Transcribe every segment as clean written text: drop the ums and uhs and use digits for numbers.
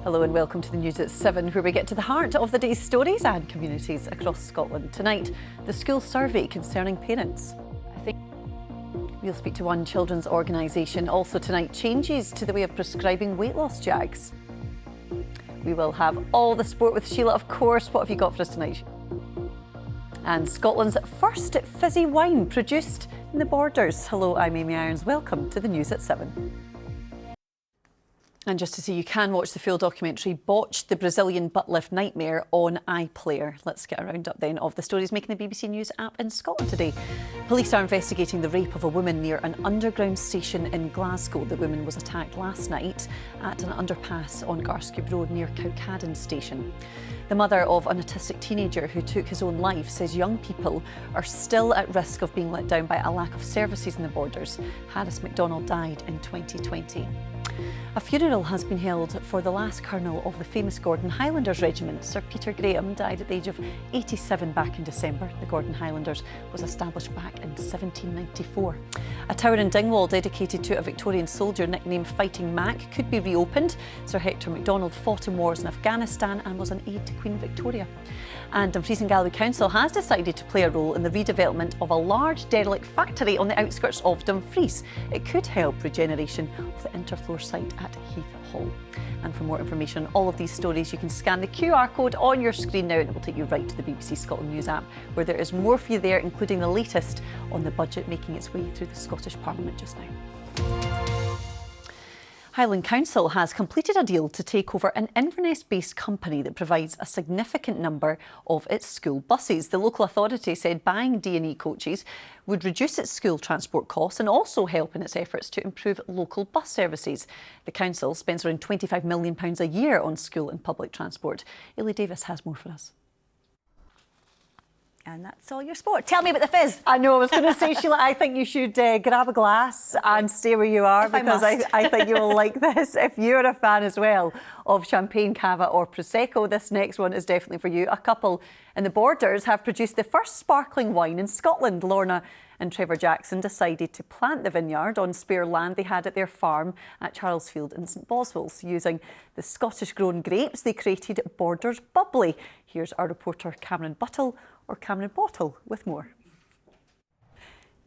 Hello and welcome to the news at 7, where we get to the heart of the day's stories and communities across Scotland. Tonight, the school survey concerning parents. We'll speak to one children's organisation. Also tonight, changes to the way of prescribing weight loss jags. We will have all the sport with Sheila, of course. What have you got for us tonight? And Scotland's first fizzy wine produced in the Borders. Hello, I'm Amy Irons. Welcome to the news at 7. And just to see, you can watch the full documentary Botched, the Brazilian butt lift nightmare on iPlayer. Let's get a roundup then of the stories making the BBC News app in Scotland today. Police are investigating the rape of a woman near an underground station in Glasgow. The woman was attacked last night at an underpass on Garscube Road near Cowcaddon Station. The mother of an autistic teenager who took his own life says young people are still at risk of being let down by a lack of services in the Borders. Harris MacDonald died in 2020. A funeral has been held for the last colonel of the famous Gordon Highlanders Regiment. Sir Peter Graham died at the age of 87 back in December. The Gordon Highlanders was established back in 1794. A tower in Dingwall dedicated to a Victorian soldier nicknamed Fighting Mac could be reopened. Sir Hector MacDonald fought in wars in Afghanistan and was an aide to Queen Victoria. And Dumfries and Galloway Council has decided to play a role in the redevelopment of a large derelict factory on the outskirts of Dumfries. It could help regeneration of the interfloor site at Heath Hall. And for more information on all of these stories, you can scan the QR code on your screen now and it will take you right to the BBC Scotland News app, where there is more for you there, including the latest on the budget making its way through the Scottish Parliament just now. Highland Council has completed a deal to take over an Inverness-based company that provides a significant number of its school buses. The local authority said buying D&E coaches would reduce its school transport costs and also help in its efforts to improve local bus services. The council spends around £25 million a year on school and public transport. Ailey Davis has more for us. And that's all your sport. Tell me about the fizz. I know, I was going to say, Sheila, I think you should grab a glass and stay where you are, because I think you will like this. If you're a fan as well of champagne, cava or Prosecco, this next one is definitely for you. A couple in the Borders have produced the first sparkling wine in Scotland. Lorna and Trevor Jackson decided to plant the vineyard on spare land they had at their farm at Charlesfield in St Boswells. Using the Scottish-grown grapes, they created Borders Bubbly. Here's our reporter Cameron Buttle with more.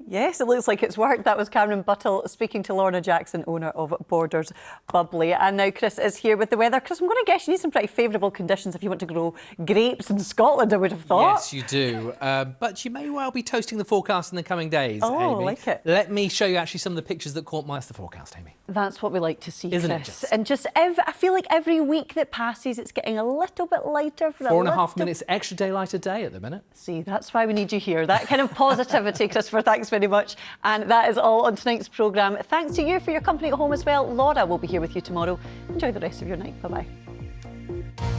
Yes, it looks like it's worked. That was Cameron Buttle speaking to Lorna Jackson, owner of Borders Bubbly. And now Chris is here with the weather. Chris, I'm going to guess you need some pretty favourable conditions if you want to grow grapes in Scotland, I would have thought. Yes, you do. But you may well be toasting the forecast in the coming days, Amy. I like it. Let me show you actually some of the pictures that caught my eye. That's the forecast, Amy. That's what we like to see, Isn't Chris. it just? And just I feel like every week that passes, it's getting a little bit lighter. For 4.5 minutes extra daylight a day at the minute. See, that's why we need you here. That kind of positivity, Christopher. Thanks very much. And that is all on tonight's programme. Thanks to you for your company at home as well. Laura will be here with you tomorrow. Enjoy the rest of your night. Bye-bye.